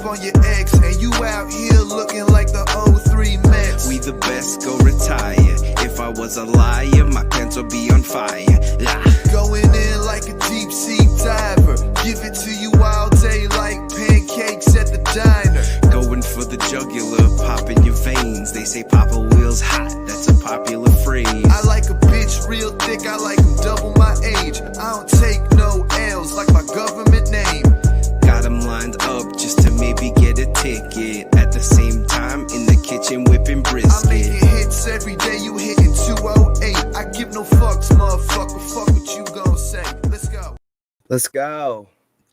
on your ex, and you out here looking like the 03 Mets. We the best, go retire. If I was a liar, my pants would be on fire. Going in like a deep sea diver. Give it to you all day like pancakes at the diner. Going for the jugular, popping your veins. They say Papa Will's hot, that's a popular phrase. I like a bitch real thick, I like them double my age. I don't take no L's like my government name. Got them lined up just to maybe get a ticket. At the same time, in the kitchen whipping brisket. I'm making hits every day, you hitting 208. I give no fucks, motherfucker. Fuck what you gon' say. Let's go. Let's go.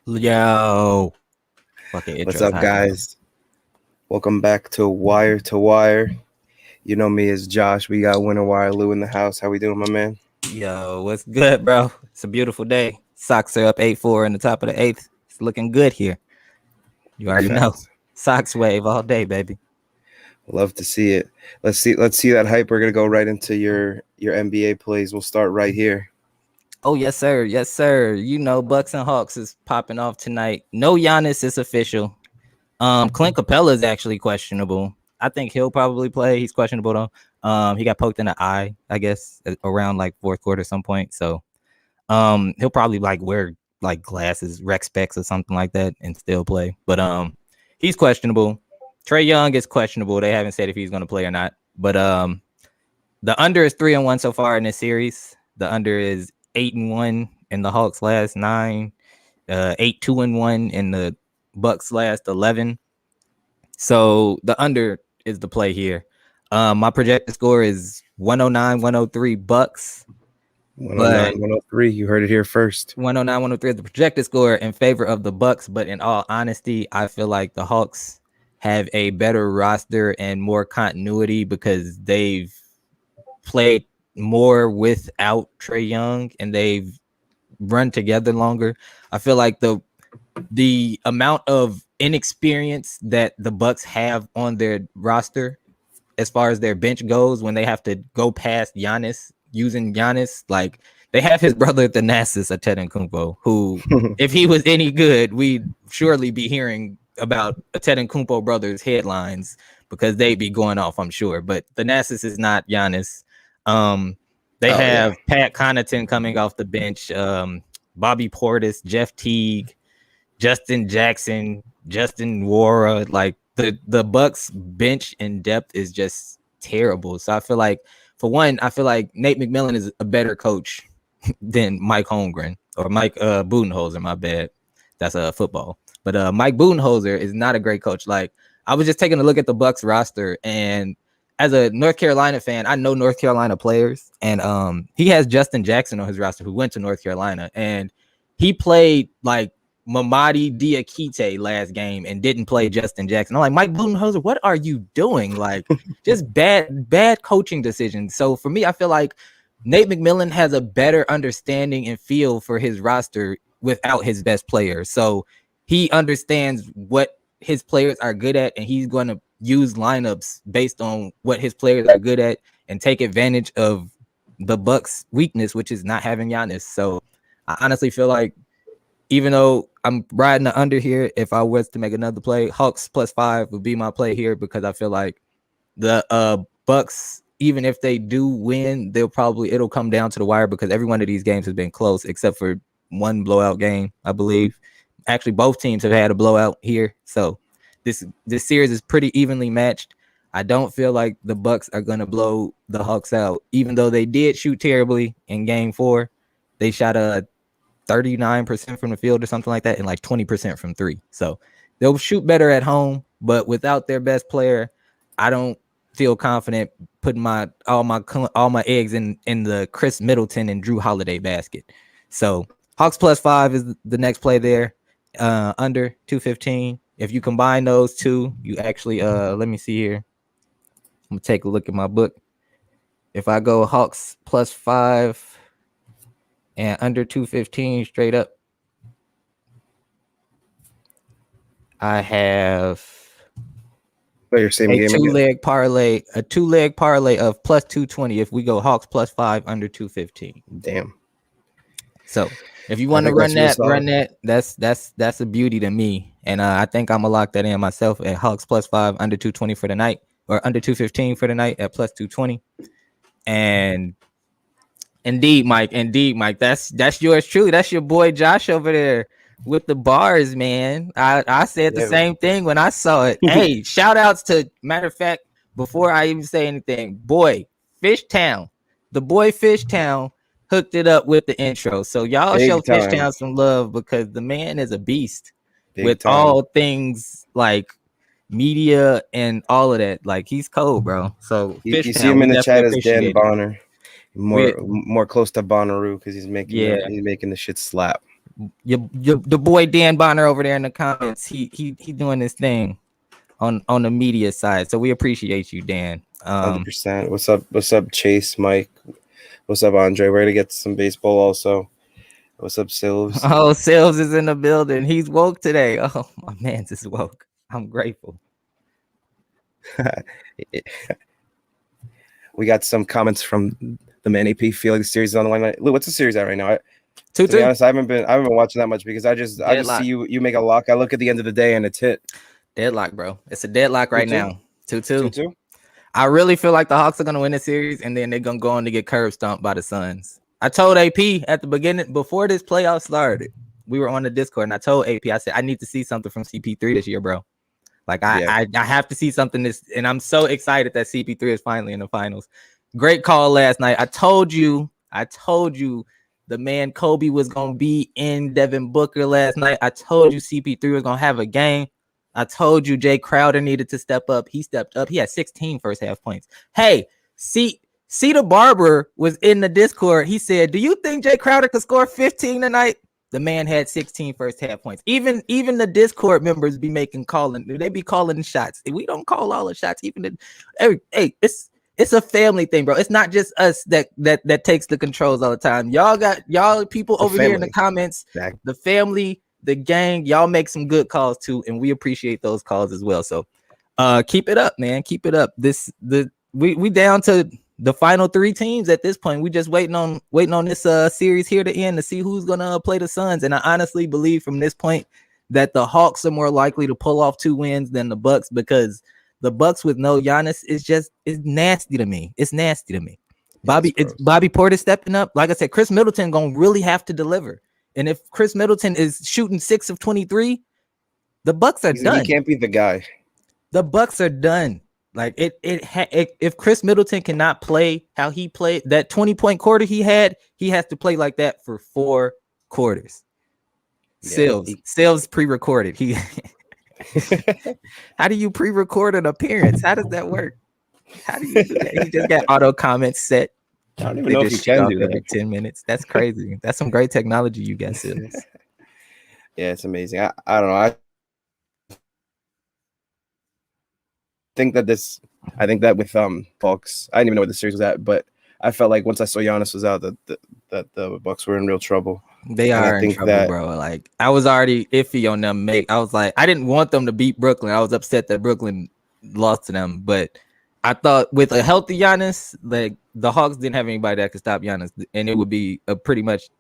Yo. Fucking What's up, guys? Welcome back to Wire to Wire. You know me as Josh. We got Winter Wire Lou in the house. How we doing, my man? Yo, what's good, bro? It's a beautiful day. Sox are up 8-4 in the top of the 8th. It's looking good here. You already know. Sox wave all day, baby. Love to see it. Let's see that hype. We're gonna go right into your NBA plays. We'll start right here. Oh, yes, sir. Yes, sir. You know, Bucks and Hawks is popping off tonight. No Giannis is official. Clint Capella is actually questionable. I think he'll probably play. He's questionable though. He got poked in the eye, I guess, around like fourth quarter at some point. So he'll probably like wear like glasses, rec specs or something like that and still play. But he's questionable. Trae Young is questionable. They haven't said if he's going to play or not. But the under is 3-1 so far in this series. The under is 8-1 in the Hawks' last 9, 8-2-1 in the Bucks' last 11. So the under is the play here. My projected score is 109-103 Bucks. 109-103. You heard it here first. 109-103 is the projected score in favor of the Bucks. But in all honesty, I feel like the Hawks have a better roster and more continuity because they've played more without Trae Young and they've run together longer. I feel like the amount of inexperience that the Bucks have on their roster as far as their bench goes when they have to go past Giannis, using Giannis, like they have his brother Thanasis Antetokounmpo, who if he was any good, we'd surely be hearing about Antetokounmpo brothers headlines because they'd be going off, I'm sure. But Thanasis is not Giannis. They have Pat Connaughton coming off the bench, Bobby Portis, Jeff Teague, Justin Jackson, Justin Wara. Like the Bucks bench in depth is just terrible. So I feel like, for one, I feel like Nate McMillan is a better coach than Mike Holmgren or Mike Budenholzer. My bad, that's football. But Mike Budenholzer is not a great coach. Like I was just taking a look at the Bucks roster, and as a North Carolina fan, I know North Carolina players, and he has Justin Jackson on his roster who went to North Carolina, and he played like Mamadi Diakite last game and didn't play Justin Jackson. I'm like, Mike Budenholzer, what are you doing? Like, just bad coaching decisions. So for me, I feel like Nate McMillan has a better understanding and feel for his roster without his best players. So he understands what his players are good at, and he's going to use lineups based on what his players are good at and take advantage of the Bucks' weakness, which is not having Giannis. So I honestly feel like, even though I'm riding the under here, if I was to make another play, Hawks +5 would be my play here because I feel like the Bucks, even if they do win, it'll come down to the wire because every one of these games has been close except for one blowout game, I believe. Actually, both teams have had a blowout here. So this series is pretty evenly matched. I don't feel like the Bucks are going to blow the Hawks out, even though they did shoot terribly in game 4. They shot 39% from the field or something like that and like 20% from 3. So they'll shoot better at home, but without their best player, I don't feel confident putting all my eggs in the Chris Middleton and Drew Holiday basket. So Hawks +5 is the next play there. Under 215. If you combine those two, you actually let me see here. I'm gonna take a look at my book. If I go Hawks +5 and under 215 straight up, I have Your same a game two-leg parlay of +220 if we go Hawks +5 under 215. Damn. So if you I want to think that's real solid. run that. That's a beauty to me. And I think I'm gonna lock that in myself at Hawks +5 under 220 for the night, or under 215 for the night at +220. And indeed, Mike. That's yours truly. That's your boy Josh over there with the bars, man. I said the Yeah. same thing when I saw it. Hey, shout outs to, matter of fact, before I even say anything, boy, Fishtown. The boy Fishtown hooked it up with the intro. So y'all show Big time. Fishtown some love, because the man is a beast Big with time. all things like media and all of that. Like, he's cold, bro. So You see Fishtown, him we in the definitely chat as Dan appreciate it. Bonner. More close to Bonnaroo, because he's making he's making the shit slap. The boy Dan Bonner over there in the comments, he doing this thing on the media side. So we appreciate you, Dan. 100%. What's up, Chase, Mike? What's up, Andre? We're gonna get some baseball also. What's up, Silves? Oh, Silves is in the building. He's woke today. Oh, my man's is woke. I'm grateful. We got some comments from the Man AP. Feel like the series is on the line. Lou, what's the series at right now? To be honest, I haven't been watching that much, because I just see you make a lock. I look at the end of the day and it's hit. Deadlock, bro. It's a deadlock right now. 2-2. 2-2. I really feel like the Hawks are gonna win the series, and then they're gonna go on to get curb stomped by the Suns. I told AP at the beginning, before this playoff started, we were on the Discord, and I told AP, I said, I need to see something from CP3 this year, bro. Like, I have to see something this, and I'm so excited that CP3 is finally in the finals. Great call last night. I told you the man Kobe was gonna be in Devin Booker last night. I told you CP3 was gonna have a game. I told you Jay Crowder needed to step up. He stepped up. He had 16 first half points. Hey, the Barber was in the Discord. He said, do you think Jay Crowder could score 15 tonight? The man had 16 first half points. Even the Discord members be calling the shots. We don't call all the shots. It's a family thing, bro. It's not just us that takes the controls all the time. Y'all people over here in the comments, the family, the gang, y'all make some good calls too, and we appreciate those calls as well. So keep it up, man. Keep it up. We down to the final 3 teams at this point. We just waiting on this series here to end to see who's gonna play the Suns. And I honestly believe from this point that the Hawks are more likely to pull off 2 wins than the Bucks, because the Bucks with no Giannis is nasty to me. It's nasty to me. It's Bobby Portis stepping up. Like I said, Chris Middleton gonna really have to deliver. And if Chris Middleton is shooting 6 of 23, the Bucks are done. He can't be the guy. The Bucks are done. Like if Chris Middleton cannot play how he played that 20-point quarter he had, he has to play like that for 4 quarters. Silves pre-recorded. How do you pre-record an appearance? How does that work? How do you do that? He just got auto comments set. I don't even know if you can do that every 10 minutes. That's crazy. That's some great technology you got, Silves. Yeah, it's amazing. I don't know. I think that with Bucks, I didn't even know where the series was at, but I felt like once I saw Giannis was out, that the Bucks were in real trouble. They are in trouble, bro. Like, I was already iffy on them. I was like, I didn't want them to beat Brooklyn. I was upset that Brooklyn lost to them, but I thought with a healthy Giannis, like, the Hawks didn't have anybody that could stop Giannis, and it would be a pretty much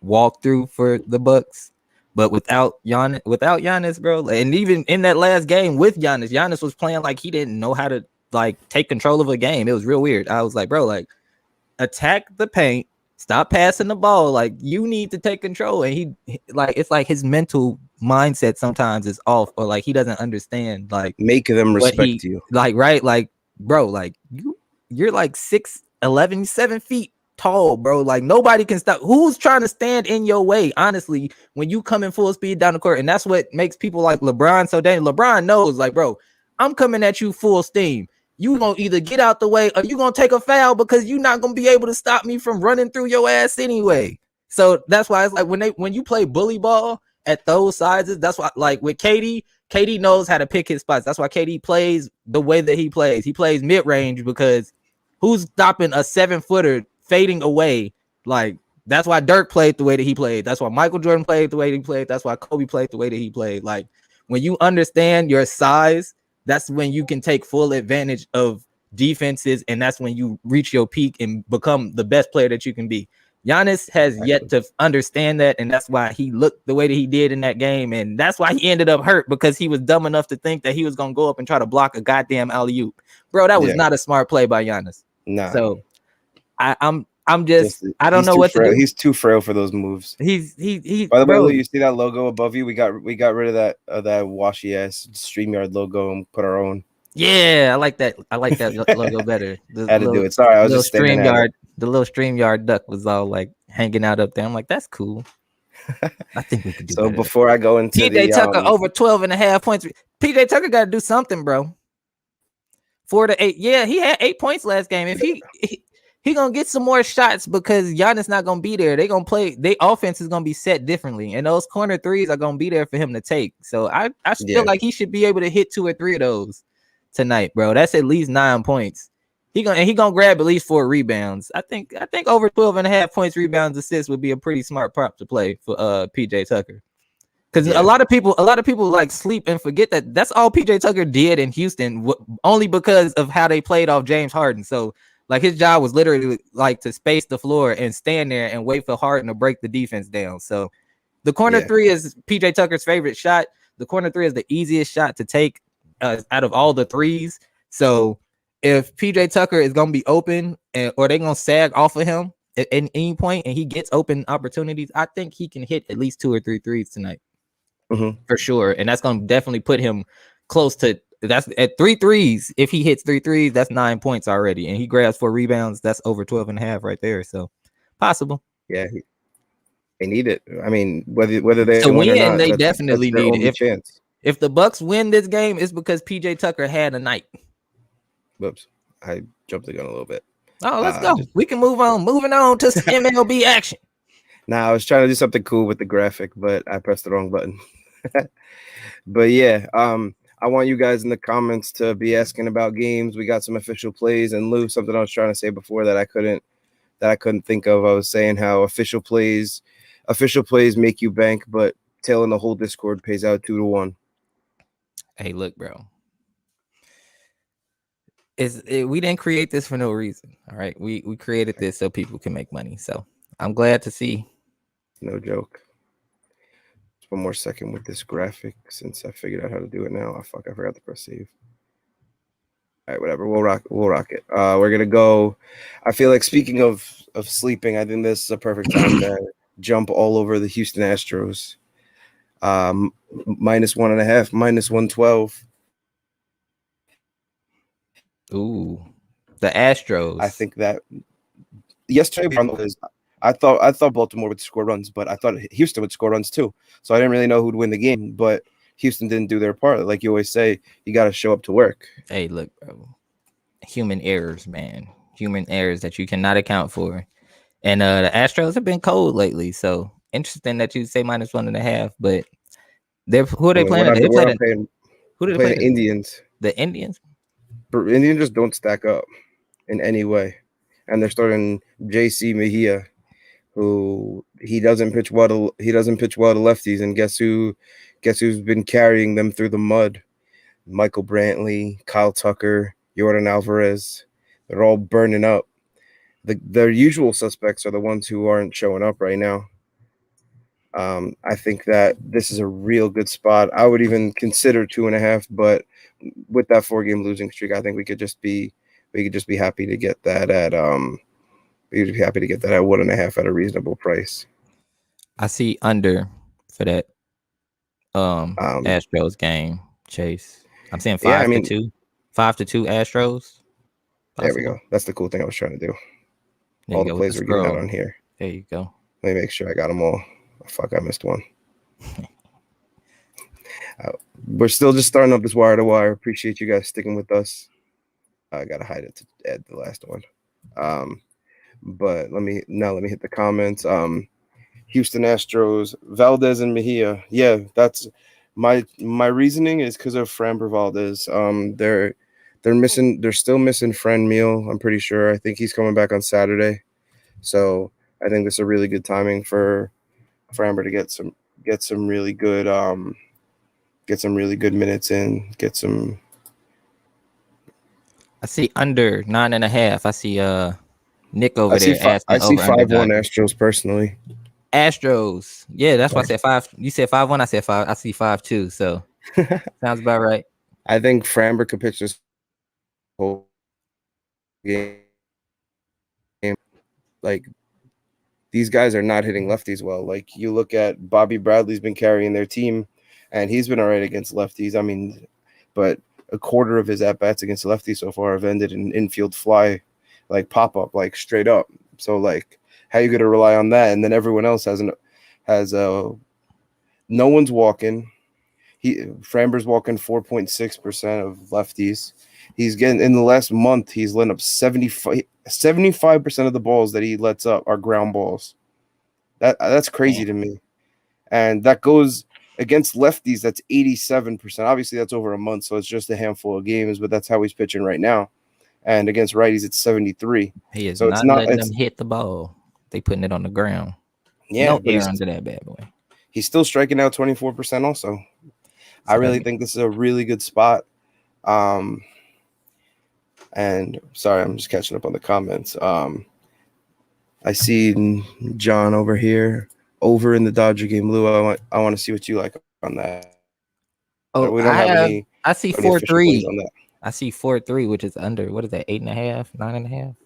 walkthrough for the Bucks. But without Giannis, bro, and even in that last game with Giannis was playing like he didn't know how to like take control of a game. It was real weird. I was like, bro, like, attack the paint, stop passing the ball. Like, you need to take control. And he like, it's like his mental mindset sometimes is off, or like he doesn't understand. Like, make them respect you. Like, right, like, bro, like you're like 6'11", 7 feet tall, bro. Like, nobody can stop. Who's trying to stand in your way, honestly, when you come in full speed down the court? And that's what makes people like LeBron so dangerous. LeBron knows, like, bro, I'm coming at you full steam. You gonna either get out the way or you gonna take a foul, because you're not gonna be able to stop me from running through your ass anyway. So that's why it's like when you play bully ball at those sizes, that's why, like, with KD knows how to pick his spots. That's why KD plays the way that he plays. He plays mid-range, because who's stopping a 7-footer fading away? Like, that's why Dirk played the way that he played. That's why Michael Jordan played the way that he played. That's why Kobe played the way that he played. Like, when you understand your size, that's when you can take full advantage of defenses, and that's when you reach your peak and become the best player that you can be. Giannis has yet to understand that, and that's why he looked the way that he did in that game, and that's why he ended up hurt, because he was dumb enough to think that he was gonna go up and try to block a goddamn alley-oop. Bro, that was not a smart play by Giannis. Nah. So I'm just I don't know what to do. He's too frail for those moves. He. By the way, Lou, you see that logo above you? We got rid of that washy ass StreamYard logo and put our own. Yeah, I like that. I like that logo better. Had to do it. Sorry, I was just staring at it. The little StreamYard duck was all like hanging out up there. I'm like, that's cool. I think we could do so better. Before I go into PJ Tucker over 12.5 points. PJ Tucker got to do something, bro. 4 to 8. Yeah, he had 8 points last game. If he gonna get some more shots, because Giannis not gonna be there. They gonna play. Their offense is gonna be set differently, and those corner threes are gonna be there for him to take. So I feel like he should be able to hit 2 or 3 of those tonight, bro. That's at least 9 points. He gonna grab at least 4 rebounds. I think over 12.5 points, rebounds, assists would be a pretty smart prop to play for PJ Tucker. Because a lot of people like sleep and forget that that's all PJ Tucker did in Houston, only because of how they played off James Harden. So like his job was literally like to space the floor and stand there and wait for Harden to break the defense down. So the corner three is PJ Tucker's favorite shot. The corner three is the easiest shot to take out of all the threes. So if PJ Tucker is going to be open or they're going to sag off of him at any point and he gets open opportunities, I think he can hit at least 2 or 3 threes tonight for sure. And that's going to definitely put him close to that's at 3 threes. If he hits 3 threes, that's 9 points already. And he grabs 4 rebounds. That's over 12.5 right there. So possible. Yeah. They need it. I mean, whether they to win or not, they definitely need it. Chance. If the Bucks win this game, it's because PJ Tucker had a night. Whoops, I jumped the gun a little bit. Oh, let's go. We can move on. Moving on to some MLB action. Nah, I was trying to do something cool with the graphic, but I pressed the wrong button. But yeah, I want you guys in the comments to be asking about games. We got some official plays, and Lou, something I was trying to say before that I couldn't think of. I was saying how official plays make you bank, but tailing the whole Discord pays out 2 to 1. Hey, look, bro. We didn't create this for no reason. All right, we created this so people can make money. So I'm glad to see. No joke. Just one more second with this graphic since I figured out how to do it now. Oh fuck, I forgot to press save. All right, whatever. We'll rock it. We're gonna go. I feel like, speaking of sleeping, I think this is a perfect time to jump all over the Houston Astros. -1.5, -112. Ooh, the Astros. I think that yesterday I thought Baltimore would score runs, but I thought Houston would score runs too. So I didn't really know who'd win the game, but Houston didn't do their part. Like you always say, you got to show up to work. Hey, look, bro. Human errors, man. Human errors that you cannot account for. And the Astros have been cold lately, so interesting that you say -1.5. But who are they playing? Who are they playing? Indians. The Indians. Indians just don't stack up in any way, and they're starting JC Mejia, who he doesn't pitch well to lefties, and guess who's been carrying them through the mud? Michael Brantley, Kyle Tucker, Jordan Alvarez. They're all burning up. Their usual suspects are the ones who aren't showing up right now. I think that this is a real good spot. I would even consider 2.5, but with that 4-game losing streak, I think we could just be happy to get that at 1.5 at a reasonable price. I see under for that Astros game, Chase. I'm saying 5 to 2. 5 to 2 Astros. Possible. There we go. That's the cool thing I was trying to do. All the plays we're getting out on here. There you go. Let me make sure I got them all. Oh, fuck, I missed one. We're still just starting up this wire to wire. Appreciate you guys sticking with us. I gotta hide it to add the last one. But let me hit the comments. Houston Astros, Valdez and Mejia. Yeah, that's my reasoning is because of Framber Valdez. They're still missing Fran Meal, I'm pretty sure. I think he's coming back on Saturday. So I think this is a really good timing for Framber to get some really good minutes in, get some. I see under 9.5. I see Nick over there I asking see over under 5-1 Dodgers. Astros personally. Astros. Yeah, that's why I said 5. You said 5-1. I said 5. I see 5-2. So sounds about right. I think Framber could pitch this whole game. Like, these guys are not hitting lefties well. Like, you look at Bobby Bradley's been carrying their team, and he's been all right against lefties. I mean, but a quarter of his at bats against lefties so far have ended in infield fly, like pop up, like straight up. So like, how you gonna rely on that? And then everyone else has no one's walking. Framber's walking 4.6% of lefties. He's getting in the last month. He's let up 75% of the balls that he lets up are ground balls. That's crazy to me, and that goes against lefties. That's 87%. Obviously, that's over a month, so it's just a handful of games. But that's how he's pitching right now. And against righties, it's 73. He is So it's not not. letting It's them hit the ball. They putting it on the ground. yeah, No but air under that bad boy. he's still striking out 24%. Also, I So really think this is a really good spot. And sorry, I'm just catching up on the comments. I see John over here over in the Dodger game. Lou, I want to see what you like on that. Oh, We don't have any I see official plays 4-3. on that. I see 4-3, which is under. What is that? 8.5, 9.5.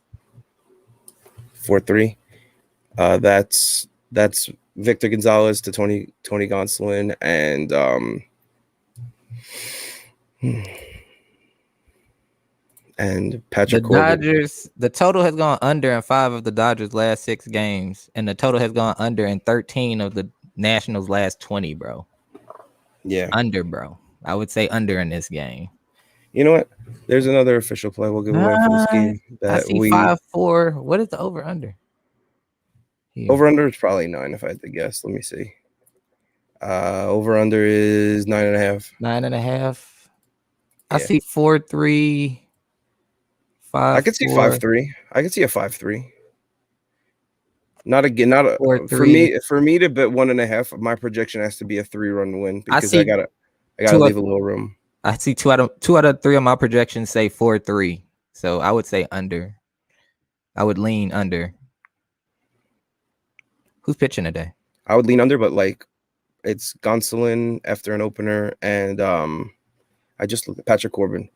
4-3. That's Victor Gonzalez to Tony Gonsolin and Patrick The Corbin. Dodgers, the total has gone under in 5 of the Dodgers' last 6 games, and the total has gone under in 13 of the Nationals' last 20, bro. Yeah. Under, bro. I would say under in this game. You know what? There's another official play we'll give away for this game. I see 5-4. What is the over under? Over under is probably 9 if I had to guess. Let me see. Over under is 9.5. 9.5. Yeah. I see 4-3. 5. I could see 5-3. I could see a 5-3. Not again. Not a, 4-3. for me to bet 1.5. My projection has to be a 3-run win because I gotta leave a little room. I see two out of 3 of my projections say 4-3. So I would say under. I would lean under. Who's pitching today? I would lean under, but like it's Gonsolin after an opener, and I just looked at Patrick Corbin.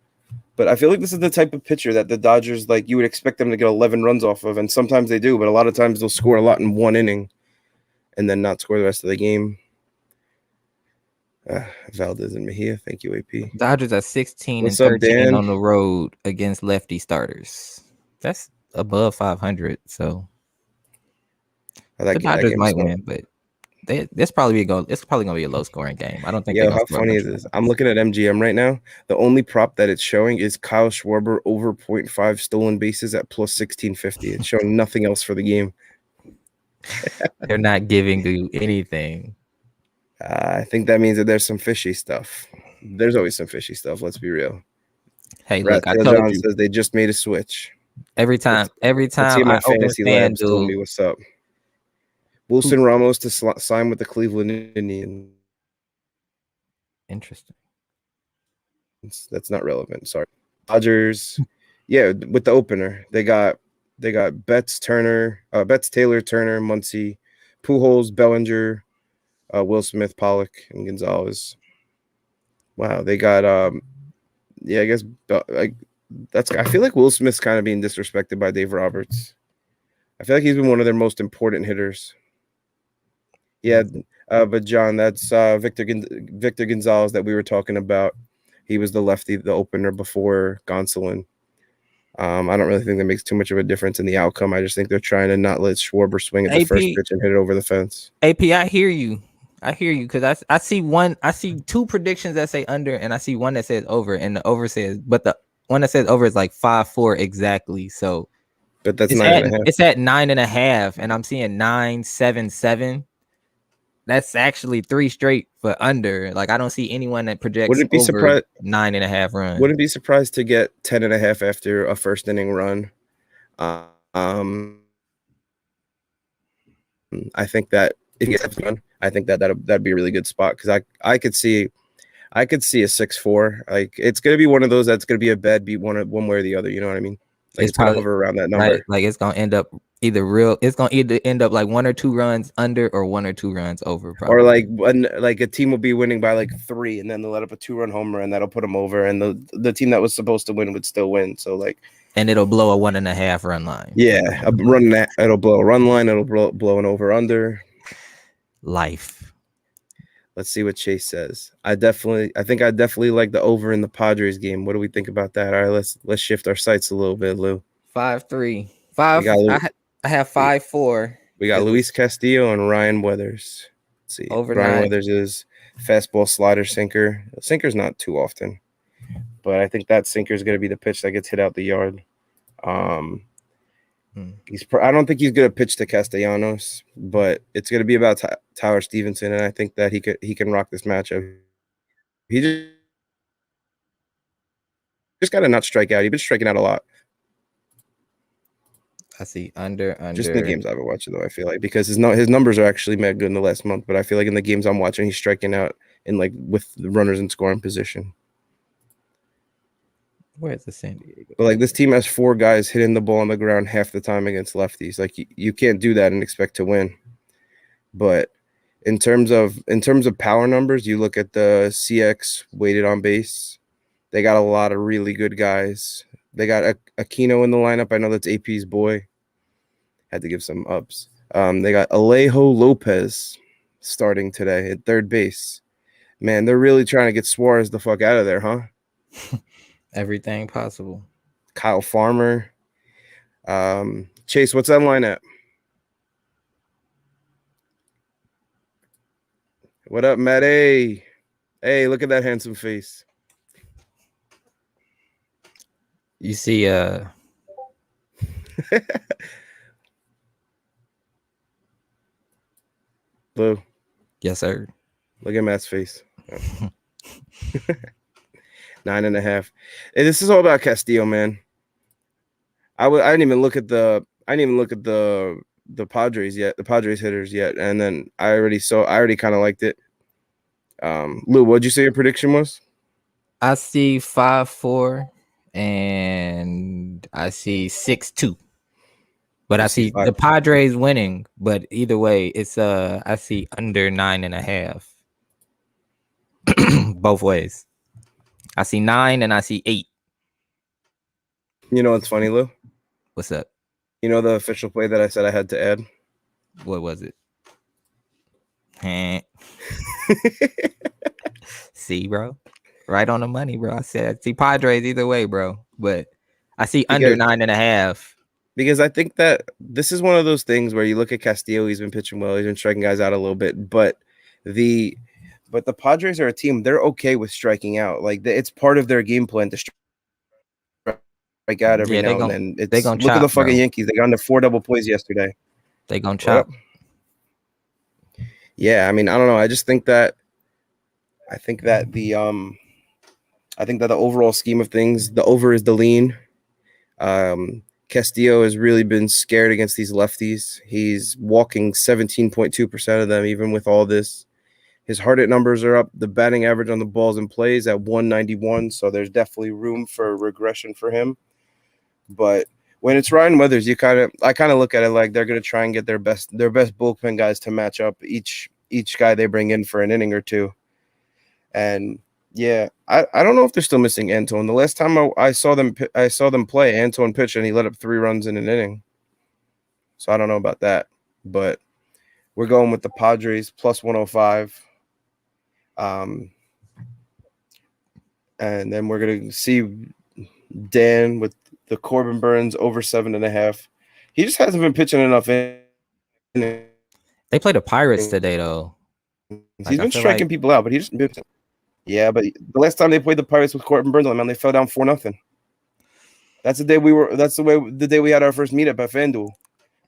But I feel like this is the type of pitcher that the Dodgers, like, you would expect them to get 11 runs off of, and sometimes they do, but a lot of times they'll score a lot in one inning and then not score the rest of the game. Valdez and Mejia, thank you, AP. Dodgers are 16 What's and up, 13 Dan? on the road against lefty starters. That's above 500, so the Dodgers might win, but it's probably gonna be a low scoring game. I don't think. Yeah, how funny is this? I'm looking at MGM right now. The only prop that it's showing is Kyle Schwarber over 0.5 stolen bases at plus 1650. It's showing nothing else for the game. They're not giving you anything. I think that means that there's some fishy stuff. There's always some fishy stuff. Let's be real. Hey, look, I told John you. says they just made a switch. Every time my I open fantasy labs told me FanDuel, what's up. Wilson Ramos to sign with the Cleveland Indians. interesting. That's not relevant. Sorry. Dodgers. Yeah, with the opener, they got Betts, Taylor, Turner, Muncy, Pujols, Bellinger, Will Smith, Pollock, and Gonzalez. Wow, they got I guess like I feel like Will Smith's kind of being disrespected by Dave Roberts. I feel like he's been one of their most important hitters. Yeah, but John, that's Victor Gonzalez that we were talking about. He was the lefty, the opener before Gonsolin. I don't really think that makes too much of a difference in the outcome. I just think they're trying to not let Schwarber swing at the first pitch and hit it over the fence. AP, I hear you because I see 2 predictions that say under, and I see one that says over, and the over says, but the one that says over is like 5-4 exactly. So, but that's 9.5. It's at 9.5, and I'm seeing 9-7-7. That's actually 3 straight for under. Like, I don't see anyone that projects over 9.5 runs. Wouldn't be surprised to get 10.5 after a first inning run. I think that if you get run, I think that'd be a really good spot because I could see a 6-4. Like, it's gonna be one of those that's gonna be a bad beat one way or the other. You know what I mean? Like it's gonna hover around that number. right. Like it's gonna end up it's gonna either end up like 1 or 2 runs under or 1 or 2 runs over. Probably. Or like a team will be winning by like 3, and then they'll let up a 2-run homer, and that'll put them over, and the team that was supposed to win would still win. So like, and it'll blow a 1.5 run line. Yeah, it'll blow a run line. It'll blow an over under. Life. Let's see what Chase says. I definitely like the over in the Padres game. What do we think about that? All right, let's shift our sights a little bit, Lou. 5-3. 5. I have 5-4. We got Luis Castillo and Ryan Weathers. Let's see. Ryan Weathers is fastball, slider, sinker. Sinker's not too often, but I think that sinker is going to be the pitch that gets hit out the yard. I don't think he's going to pitch to Castellanos, but it's going to be about Tyler Stevenson, and I think that he can rock this matchup. He just got to not strike out. He's been striking out a lot. I see under. Just in the games I've been watching, though, I feel like, because his numbers are actually mad good in the last month, but I feel like in the games I'm watching, he's striking out in like with the runners in scoring position. Where's the San Diego? But like this team has 4 guys hitting the ball on the ground half the time against lefties. Like you can't do that and expect to win. But in terms of power numbers, you look at the CX weighted on base. They got a lot of really good guys. They got Aquino in the lineup. I know that's AP's boy. Had to give some ups. They got Alejo Lopez starting today at third base. Man, they're really trying to get Suarez the fuck out of there, huh? Everything possible. Kyle Farmer. Chase, what's that line at? What up, Matt? Hey, look at that handsome face. You see, Lou. Yes, sir. Look at Matt's face. 9.5. Hey, this is all about Castillo, man. I didn't even look at the Padres yet, the Padres hitters yet, and then I already kind of liked it. Lou, what'd you say your prediction was? I see 5-4 and I see 6-2. But I see the Padres winning, but either way, it's I see under 9.5. Both ways. I see 9 and I see 8. You know what's funny, Lou? What's up? You know the official play that I said I had to add? What was it? See, bro? Right on the money, bro. I said I see Padres either way, bro. But I see under 9.5. Because I think that this is one of those things where you look at Castillo, he's been pitching well, he's been striking guys out a little bit, but the Padres are a team, they're okay with striking out. Like it's part of their game plan to strike out every now and then. Look at the fucking Yankees. They got into 4 double plays yesterday. They gonna chop. Yeah, I mean, I don't know. I think that the overall scheme of things, the over is the lean. Castillo has really been scared against these lefties. He's walking 17.2% of them, even with all this. His hard hit numbers are up. The batting average on the balls and plays at 191, so there's definitely room for regression for him. But when it's Ryan Weathers, I kind of look at it like they're going to try and get their best bullpen guys to match up each guy they bring in for an inning or two. And yeah, I don't know if they're still missing Antone. The last time I saw them play, Antone pitched and he let up 3 runs in an inning. So I don't know about that, but we're going with the Padres plus 105. And then we're gonna see Dan with the Corbin Burns over 7.5. He just hasn't been pitching enough. They play the Pirates today, though. He's been striking people out, but he just been pitching. Yeah, but the last time they played the Pirates with Corbin Burns on, man, they fell down 4-0. That's the day the day we had our first meetup at FanDuel.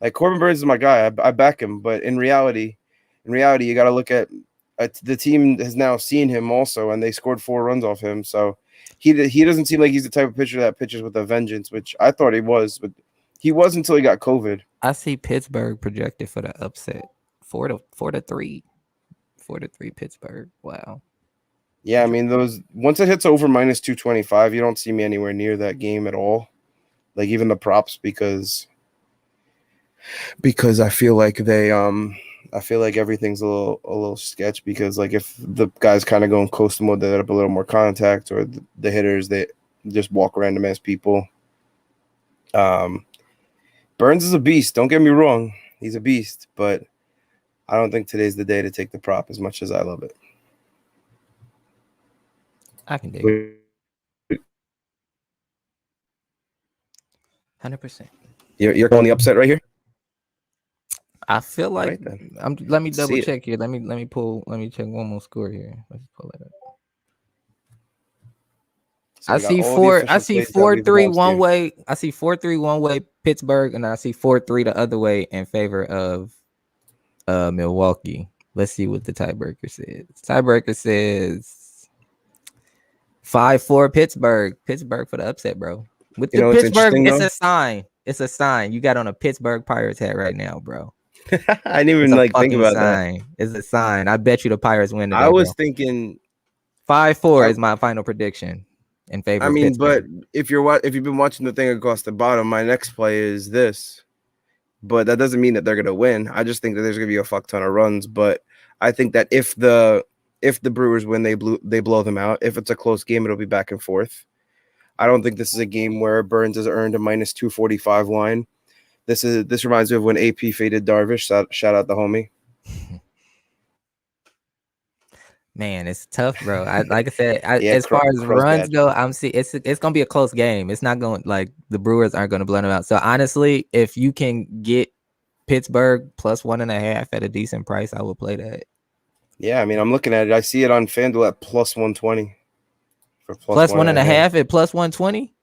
Like Corbin Burns is my guy. I back him, but in reality, you got to look at the team has now seen him also, and they scored 4 runs off him. So he doesn't seem like he's the type of pitcher that pitches with a vengeance, which I thought he was, but he was until he got COVID. I see Pittsburgh projected for the upset, 4-3, 4-3 Pittsburgh. Wow. Yeah, I mean once it hits over -225, you don't see me anywhere near that game at all. like even the props, because I feel like I feel like everything's a little sketch, because like if the guys kind of go in coastal mode, they let up a little more contact, or the hitters they just walk random ass people. Burns is a beast. Don't get me wrong, he's a beast, but I don't think today's the day to take the prop as much as I love it. I can dig it. 100%. You're calling the upset right here? I feel like Right then. let me Let's see double it. check here. Let me check one more score here. Let's pull it up. So I we got see all the official I see plays that we've 4-3 lost one here. way. I see 4-3 one way Pittsburgh, and I see 4-3 the other way in favor of Milwaukee. Let's see what the tiebreaker says. Tiebreaker says 5-4 Pittsburgh. Pittsburgh for the upset, bro. With You the know what's Pittsburgh, interesting, it's though? a sign. It's a sign. You got on a Pittsburgh Pirates hat right now, bro. I didn't It's even a like think fucking about that. sign. It's a sign. I bet you the Pirates win I today, bro. was thinking 5-4 is my final prediction in favor I of mean, but Pittsburgh. if you've been watching the thing across the bottom, my next play is this. But that doesn't mean that they're gonna win. I just think that there's gonna be a fuck ton of runs. But I think that if the Brewers win, they blow them out. If it's a close game, it'll be back and forth. I don't think this is a game where Burns has earned a minus 245 line. This reminds me of when AP faded Darvish. Shout out the homie. Man, it's tough, bro. Like I said, Yeah, as far as crust runs that. go, I'm see it's gonna be a close game. It's not going like the Brewers aren't gonna blow them out. So honestly, if you can get Pittsburgh plus 1.5 at a decent price, I will play that. Yeah, I mean, I'm looking at it. I see it on FanDuel at plus 120 for Plus 1.5 at plus 120.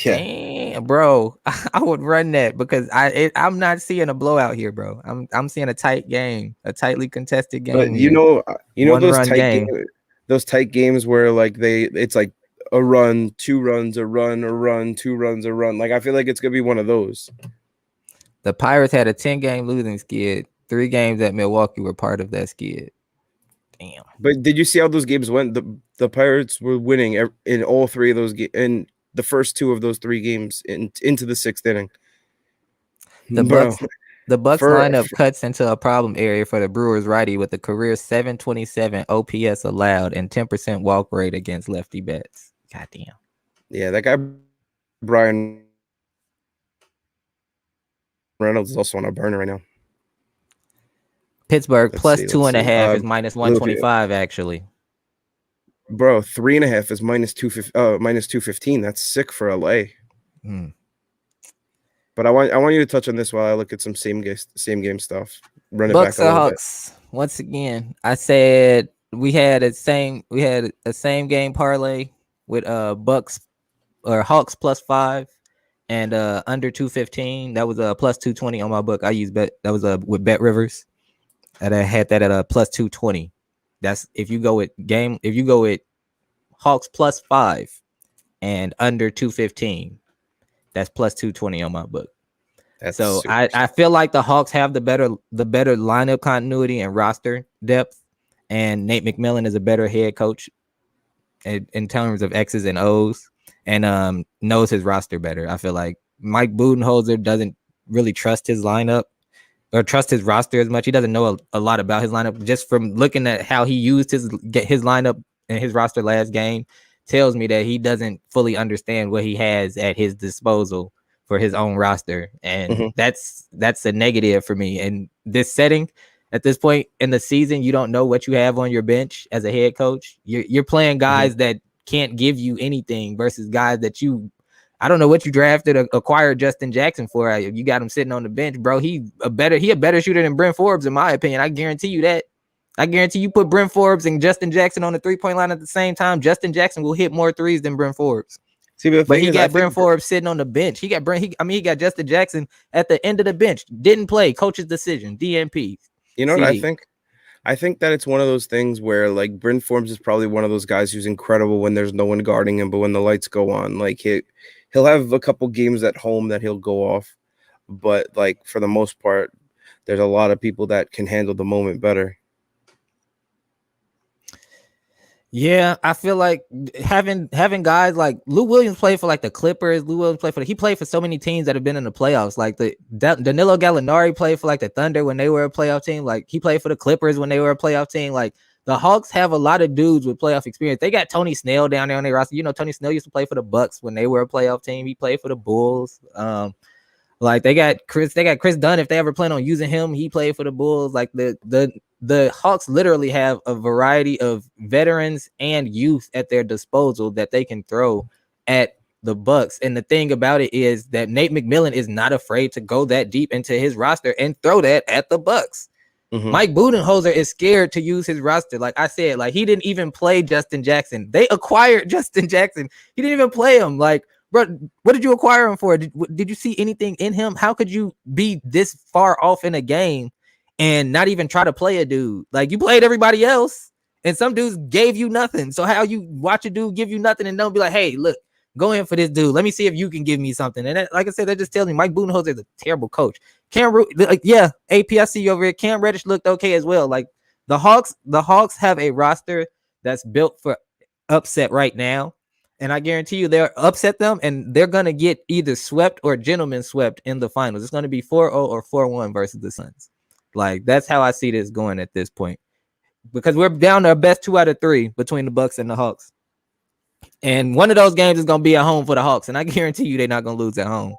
Yeah. Damn, bro, I would run that because I'm not seeing a blowout here, bro. I'm seeing a tight game, a tightly contested But game here. One those run game. those tight games where like it's like a run, 2 runs, a run, 2 runs, a run. Like I feel like it's gonna be one of those. The Pirates had a 10-game losing skid. 3 games at Milwaukee were part of that skid. Damn. But did you see how those games went? The Pirates were winning in all 3 of those in the first 2 of those 3 games into the 6th inning. The Bucks lineup cuts into a problem area for the Brewers righty with a career 727 OPS allowed and 10% walk rate against lefty bats. Goddamn. Yeah, that guy Brian Reynolds is also on a burner right now. Pittsburgh plus 2.5 is minus 125 actually. Bro, 3.5 is minus 215. That's sick for LA. But I want you to touch on this while I look at some same game stuff. Run it Bucks back a little Hawks. Once again, I said we had a same game parlay with Bucks or Hawks plus 5 and under 215. That was a plus 220 on my book. I used that was with Bet Rivers. And I had that at a plus 220. That's if you go with Hawks plus 5 and under 215. That's plus 220 on my book. So I feel like the Hawks have the better lineup continuity and roster depth, and Nate McMillan is a better head coach in terms of X's and O's, and knows his roster better. I feel like Mike Budenholzer doesn't really trust his lineup or trust his roster as much. He doesn't know a lot about his lineup. Just from looking at how he used his lineup and his roster last game tells me that he doesn't fully understand what he has at his disposal for his own roster. And that's a negative for me. And this setting at this point in the season, you don't know what you have on your bench as a head coach. You're playing guys that can't give you anything versus guys that I don't know what you drafted, acquired Justin Jackson for. You got him sitting on the bench, bro. He a better shooter than Brent Forbes, in my opinion. I guarantee you that. I guarantee you put Brent Forbes and Justin Jackson on the 3-point line at the same time. Justin Jackson will hit more threes than Brent Forbes. See, but he got Brent Forbes sitting on the bench. He got Justin Jackson at the end of the bench. Didn't play. Coach's decision. DNP. You know what I think? I think that it's one of those things where like Brent Forbes is probably one of those guys who's incredible when there's no one guarding him, but when the lights go on, like he'll have a couple games at home that he'll go off. But like for the most part, there's a lot of people that can handle the moment better. Yeah, I feel like having guys like Lou Williams play for like the Clippers. Lou Williams he played for so many teams that have been in the playoffs. Like Danilo Gallinari played for like the Thunder when they were a playoff team. Like he played for the Clippers when they were a playoff team. Like the Hawks have a lot of dudes with playoff experience. They got Tony Snell down there on their roster. You know, Tony Snell used to play for the Bucks when they were a playoff team. He played for the Bulls. Like they got Chris Dunn. If they ever plan on using him, he played for the Bulls. Like the Hawks literally have a variety of veterans and youth at their disposal that they can throw at the Bucks. And the thing about it is that Nate McMillan is not afraid to go that deep into his roster and throw that at the Bucks. Mm-hmm. Mike Budenholzer is scared to use his roster. Like I said, like he didn't even play Justin Jackson. They acquired Justin Jackson. He didn't even play him. Like, bro, what did you acquire him for? Did you see anything in him? How could you be this far off in a game and not even try to play a dude? Like you played everybody else, and some dudes gave you nothing. So how you watch a dude give you nothing and don't be like, hey, look, go in for this dude. Let me see if you can give me something. And that, like I said, that just tells me Mike Budenholzer is a terrible coach. APSC over here. Cam Reddish looked okay as well. Like the Hawks have a roster that's built for upset right now. And I guarantee you they'll upset them and they're going to get either swept or gentlemen swept in the finals. It's going to be 4-0 or 4-1 versus the Suns. Like, that's how I see this going at this point. Because we're down to our best 2 out of 3 between the Bucks and the Hawks. And one of those games is going to be at home for the Hawks. And I guarantee you they're not going to lose at home.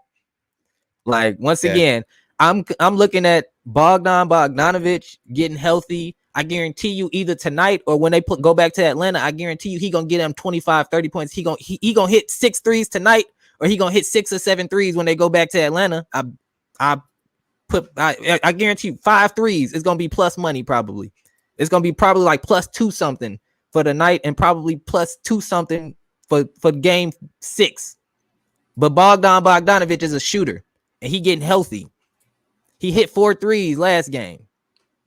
Like, once again, I'm looking at Bogdanovic getting healthy. I guarantee you either tonight or when they go back to Atlanta, I guarantee you he gonna get them 25, 30 points. He gonna hit 6 threes tonight, or he gonna hit 6 or 7 threes when they go back to Atlanta. I guarantee you 5 threes is gonna be plus money probably. It's gonna be probably like plus 2 something for the night and probably plus 2 something for game 6. But Bogdanovic is a shooter and he getting healthy. He hit 4 threes last game.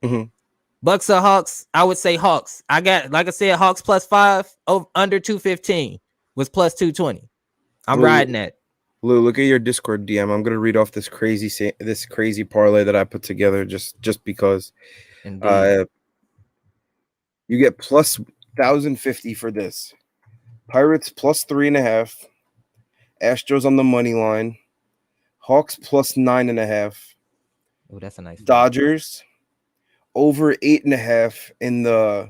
Mm-hmm. Bucks or Hawks? I would say Hawks. I got, like I said, Hawks plus 5 under 215 was plus 220. I'm riding that. Lou, look at your Discord DM. I'm gonna read off this crazy parlay that I put together just because. You get plus 1,050 for this. Pirates plus 3.5. Astros on the money line. Hawks plus 9.5. Oh, that's a nice. Dodgers over 8.5 in the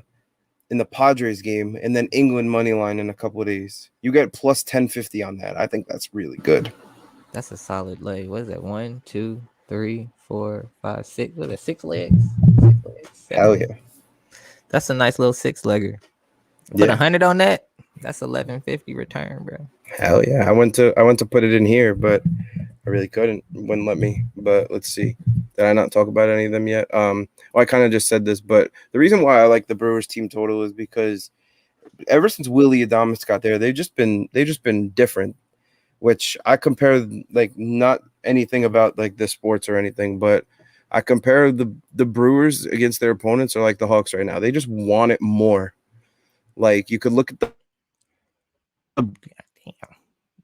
Padres game, and then England money line in a couple of days. You get plus 1050 on that. I think that's really good. That's a solid leg. What is that? 1, 2, 3, 4, 5, 6. What is that? 6 legs? 6 legs. Hell yeah. That's a nice little 6-legger. Put 100 on that. That's 1150 return, bro. Hell yeah. I went to put it in here, but I really couldn't. Wouldn't let me. But let's see. Did I not talk about any of them yet? Well, I kind of just said this, but the reason why I like the Brewers team total is because ever since Willie Adames got there, they've just been different. Which I compare, like, not anything about like the sports or anything, but I compare the Brewers against their opponents are like the Hawks right now. They just want it more. Like, you could look at the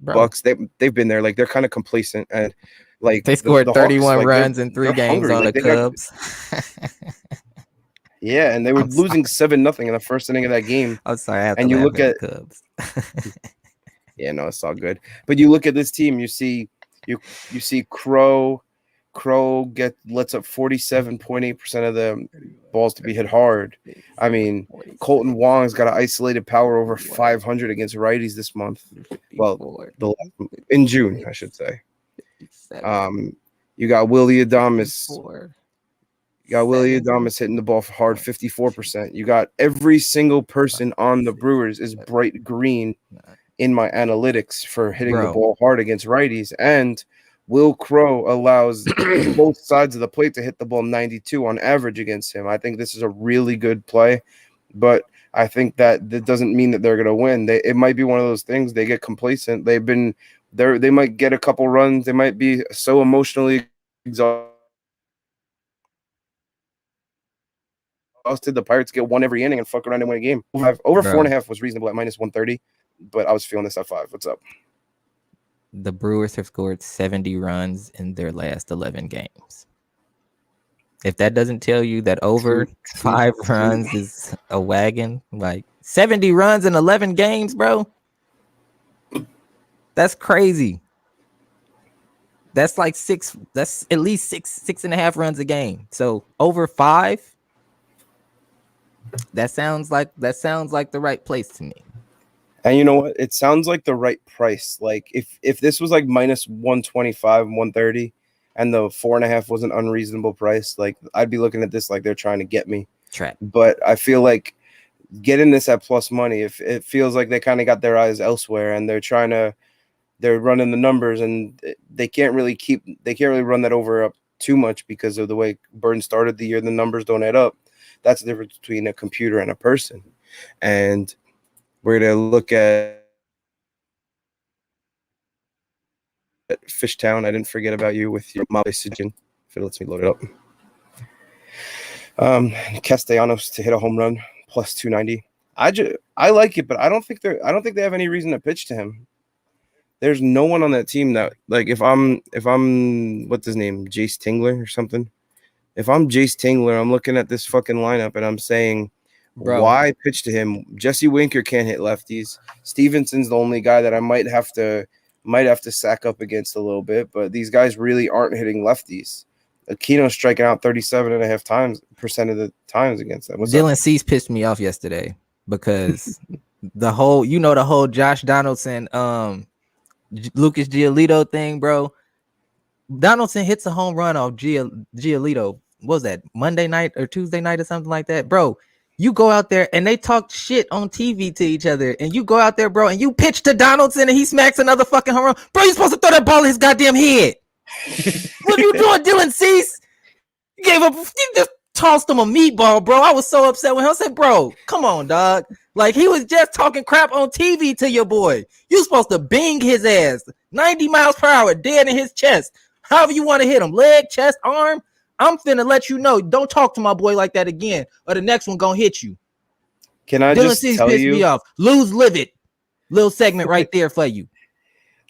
Bucks. They've been there. Like, they're kind of complacent, and like they scored the 31 Hawks, runs in 3 games hungry. On the Cubs. Yeah, and they were losing 7-0 in the first inning of that game. I'm sorry, I have and to you look at Cubs. Yeah, no, it's all good. But you look at this team, you see Crow lets up 47.8% of the balls to be hit hard. I mean, Colton Wong's got an isolated power over 500 against righties this month. Well, in June, I should say. You got Willie Adames. You got Willie Adames hitting the ball hard 54%. You got every single person on the Brewers is bright green in my analytics for hitting the ball hard against righties. And Will Crow allows both sides of the plate to hit the ball 92 on average against him. I think this is a really good play, but I think that doesn't mean that they're going to win. It might be one of those things. They get complacent. They might get a couple runs. They might be so emotionally exhausted. The Pirates get one every inning and fuck around and win a game. Over 4.5 was reasonable at minus 130, but I was feeling this at 5. What's up? The Brewers have scored 70 runs in their last 11 games. If that doesn't tell you that over True, 5 runs is a wagon, like 70 runs in 11 games, bro. That's crazy. That's like six. That's at least 6.5 runs a game. So over 5. That sounds like the right place to me. And you know what? It sounds like the right price. Like if this was like minus 125, 130, and the 4.5 was an unreasonable price, like I'd be looking at this like they're trying to get me. Trap. But I feel like getting this at plus money, if it feels like they kind of got their eyes elsewhere and they're running the numbers and they can't really run that over up too much because of the way Burton started the year. The numbers don't add up. That's the difference between a computer and a person. And we're going to look at Fishtown. I didn't forget about you with your message. If it lets me load it up. Castellanos to hit a home run plus 290. I like it, but I don't think they have any reason to pitch to him. There's no one on that team that, like, if I'm what's his name, Jace Tingler or something. If I'm Jace Tingler, I'm looking at this fucking lineup and I'm saying, Bro. why pitch to him? Jesse Winker can't hit lefties. Stevenson's the only guy that I might have to sack up against a little bit, but these guys really aren't hitting lefties. Aquino's striking out 37.5% of the times against them. Dylan Cease pissed me off yesterday because the whole Josh Donaldson, Lucas Giolito thing, bro. Donaldson hits a home run off Giolito. What was that, Monday night or Tuesday night or something like that, bro? You go out there and they talk shit on TV to each other, and you go out there, bro, and you pitch to Donaldson and he smacks another fucking home run. Bro, you're supposed to throw that ball in his goddamn head. What are you doing, Dylan Cease? You just tossed him a meatball, bro. I was so upset with him. I said, bro, come on, dog. Like, he was just talking crap on TV to your boy. You supposed to bing his ass 90 miles per hour, dead in his chest. However you want to hit him, leg, chest, arm. I'm finna let you know, don't talk to my boy like that again, or the next one gonna hit you. Can I Dylan just Cease tell pissed you? me off. Lose livid. Little segment right there for you.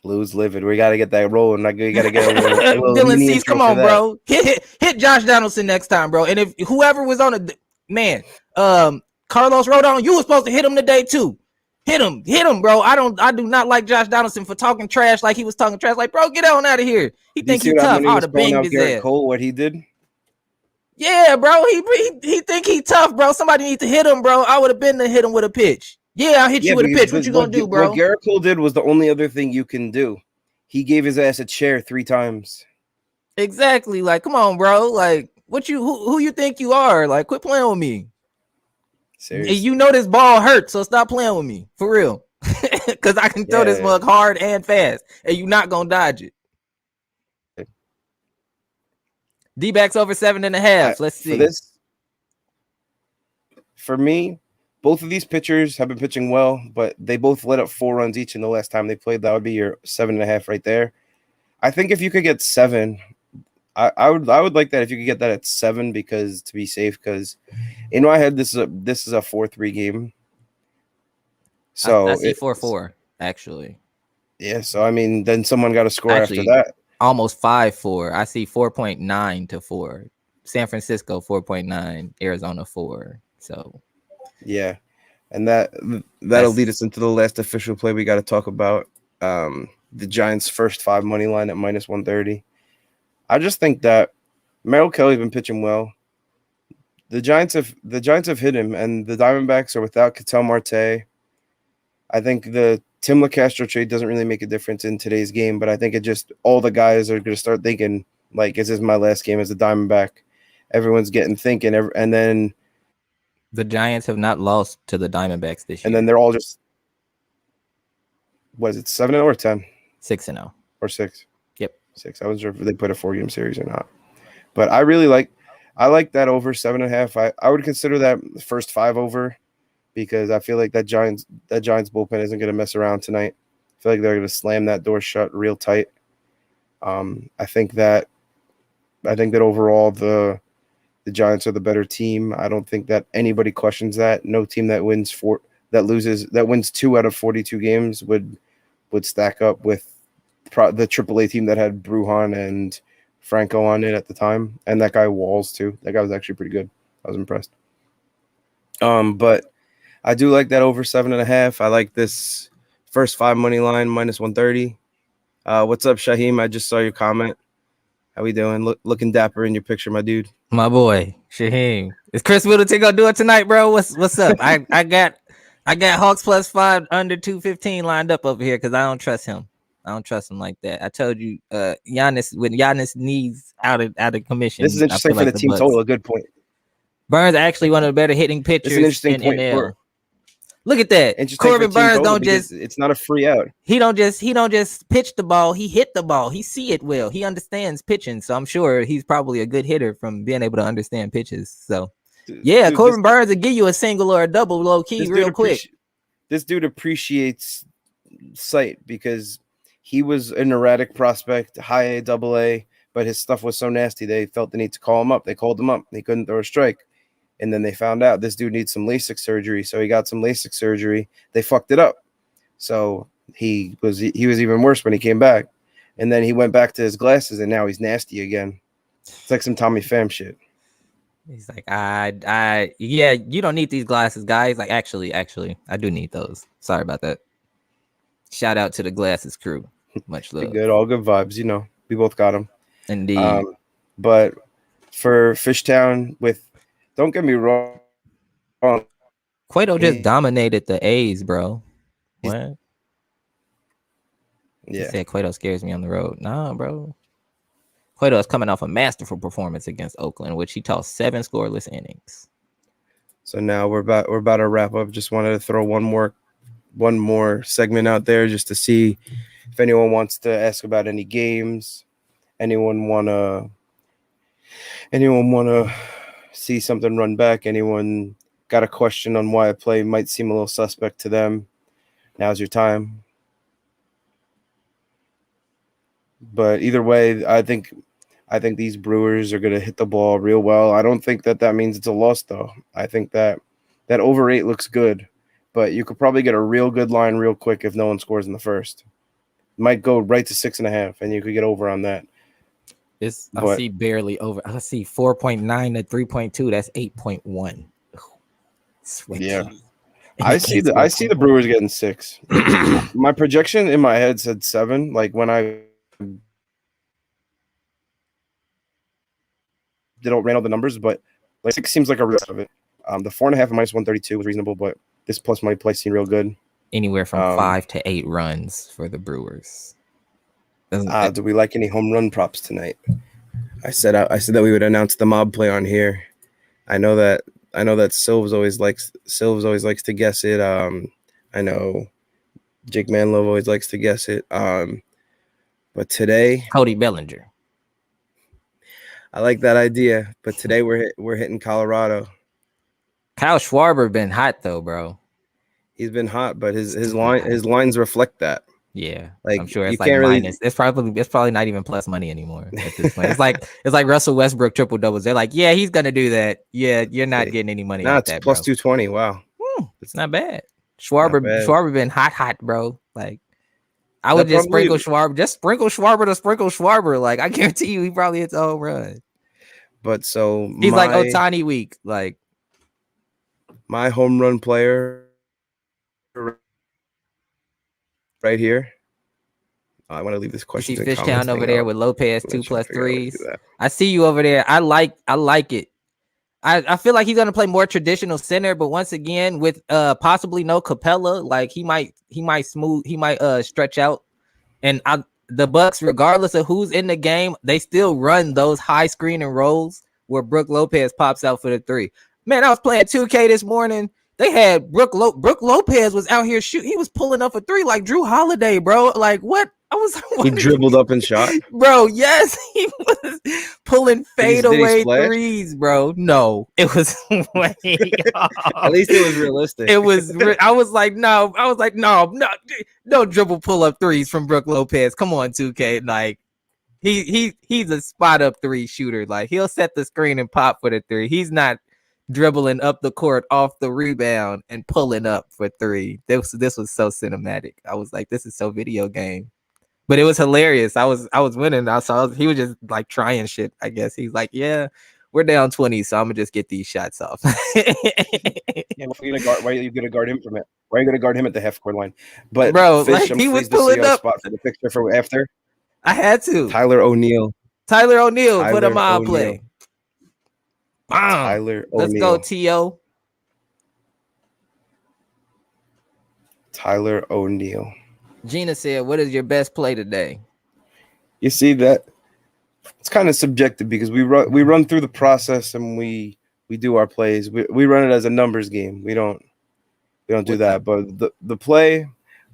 Lose livid. We got to get that rolling. We got to get a little Dylan Cease, come on, that. bro. Hit Josh Donaldson next time, bro. And if whoever was on it, man, Carlos Rodon, you were supposed to hit him today too. Hit him, bro. I do not like Josh Donaldson for talking trash like he was talking trash. Like, bro, get on out of here. He think he tough. I would have banged his ass. Cole, what he did? Yeah, bro. He think he tough, bro. Somebody needs to hit him, bro. I would have been to hit him with a pitch. Yeah, I'll hit you with a pitch. What you gonna do, bro? What Garrett Cole did was the only other thing you can do. He gave his ass a chair 3 times. Exactly. Like, come on, bro. Like, who you think you are? Like, quit playing with me. Seriously. You know this ball hurts, so stop playing with me. For real. Because I can throw this mug hard and fast, and you're not gonna dodge it. D-backs over 7.5. Let's see. For me, both of these pitchers have been pitching well, but they both let up 4 runs each in the last time they played. That would be your 7.5 right there. I think if you could get 7, I would like that if you could get that at 7 because to be safe. Because in my head, this is a 4-3 game. So I see 4-4 actually. Yeah. So I mean, then someone got to score after that. Almost 5-4. I see 4.9 to 4. San Francisco 4.9. Arizona 4. So. Yeah, and that'll lead us into the last official play we got to talk about. The Giants' first 5 money line at minus 130. I just think that Merrill Kelly's been pitching well. The Giants have hit him, and the Diamondbacks are without Ketel Marte. I think the Tim LeCastro trade doesn't really make a difference in today's game, but I think all the guys are going to start thinking, like, is this my last game as a Diamondback? Everyone's getting thinking, and then the Giants have not lost to the Diamondbacks this year. And then they're all just, was it 7-0 or 10? 6-0. Or 6? Yep. 6. I wasn't sure if they put a 4-game series or not. But I like that over 7.5. I would consider that the first 5 over because I feel like that Giants bullpen isn't going to mess around tonight. I feel like they're going to slam that door shut real tight. I think that overall the Giants are the better team. I don't think that anybody questions that. No team that wins 2 out of 42 games would stack up with the AAA team that had Brujan and Franco on it at the time, and that guy Walls too. That guy was actually pretty good. I was impressed. But I do like that over 7.5. I like this first 5 money line minus 130. What's up, Shaheem? I just saw your comment. How we doing? Looking dapper in your picture, my dude. My boy, Shaheem. Is Chris Middleton gonna do it tonight, bro? What's up? I got Hawks +5 under 215 lined up over here because I don't trust him. I don't trust him like that. I told you, Giannis, when Giannis needs out of commission. This is interesting for the team total. A good point. Burns actually one of the better hitting pitchers in NL. Look at that. Corbin Burns don't just. It's not a free out. He don't just pitch the ball. He hit the ball. He see it well. He understands pitching. So I'm sure he's probably a good hitter from being able to understand pitches. So yeah, Corbin Burns will give you a single or a double low key real quick. This dude appreciates sight because he was an erratic prospect, high A, double A, but his stuff was so nasty they felt the need to call him up. They called him up. He couldn't throw a strike. And then they found out this dude needs some LASIK surgery. So he got some LASIK surgery. They fucked it up. So he was even worse when he came back. And then he went back to his glasses and now he's nasty again. It's like some Tommy Pham shit. He's like, yeah, you don't need these glasses, guys. Like, actually, I do need those. Sorry about that. Shout out to the glasses crew. Much love. Good, all good vibes. You know, we both got them. Indeed. But for Fishtown don't get me wrong. Cueto just dominated the A's, bro. What? Yeah. He said Cueto scares me on the road. Nah, bro. Cueto is coming off a masterful performance against Oakland, which he tossed 7 scoreless innings. So now we're about to wrap up. Just wanted to throw one more segment out there just to see if anyone wants to ask about any games. Anyone wanna see something run back? Anyone got a question on why a play might seem a little suspect to them? Now's your time. But either way, I think these Brewers are going to hit the ball real well. I don't think that means it's a loss, though. I think that over 8 looks good, but you could probably get a real good line real quick if no one scores in the first. Might go right to 6.5, and you could get over on that. I see barely over. I see 4.9 to 3.2. That's 8.1. Sweaty. Yeah, I see the Brewers getting 6. My projection in my head said 7. Like when I ran all the numbers, but like 6 seems like a real of it. The 4.5 minus 132 was reasonable, but this plus money play seemed real good. Anywhere from 5 to 8 runs for the Brewers. Do we like any home run props tonight? I said that we would announce the mob play on here. I know that Silves always likes to guess it. I know Jake Manlove always likes to guess it. But today, Cody Bellinger. I like that idea. But today we're hitting Colorado. Kyle Schwarber been hot though, bro. He's been hot, but his lines reflect that. Yeah, like I'm sure it's you like can't minus. It's probably not even plus money anymore at this point. It's like Russell Westbrook triple doubles. They're like, yeah, he's gonna do that. Yeah, you're not getting any money. Nah, it's that, plus bro. 220. Wow, it's not bad. Schwarber been hot, bro. Like I would just sprinkle Schwarber. Just sprinkle Schwarber. Like I guarantee you, he probably hits a home run. But so he's like Ohtani week. Like my home run player right here. I want to leave this question. You see Fishtown over there with Lopez 2+3s. I see you over there. I like it. I feel like he's gonna play more traditional center, but once again with possibly no Capella, like he might stretch out. And the Bucks, regardless of who's in the game, they still run those high screen and rolls where Brook Lopez pops out for the 3. Man, I was playing 2K this morning. They had Brook Lopez was out here shooting. He was pulling up a 3 like Drew Holiday, bro. Like what? I was he dribbled up and shot, bro. Yes, he was pulling fadeaway 3s, bro. No, it was way off. At least it was realistic. It was. I was like, no, don't dribble pull up 3s from Brook Lopez. Come on, 2K. Like he's a spot up 3 shooter. Like he'll set the screen and pop for the 3. He's not dribbling up the court off the rebound and pulling up for 3. This was so cinematic. I was like, this is so video game. But it was hilarious. I was winning. He was just like trying shit. I guess he's like, yeah, we're down 20, so I'm gonna just get these shots off. Yeah, why are you gonna guard him from it? Why are you gonna guard him at the half court line? But Bro, Fish, like I'm he was pleased to see pulling a up. spot for the picture for after. I had to. Tyler O'Neal. Put him on play. Bam. Tyler Let's O'Neal. go, T.O. Tyler O'Neal. Gina said, what is your best play today? You see that? It's kind of subjective because we run through the process and we do our plays. We run it as a numbers game. We don't do that. But the play,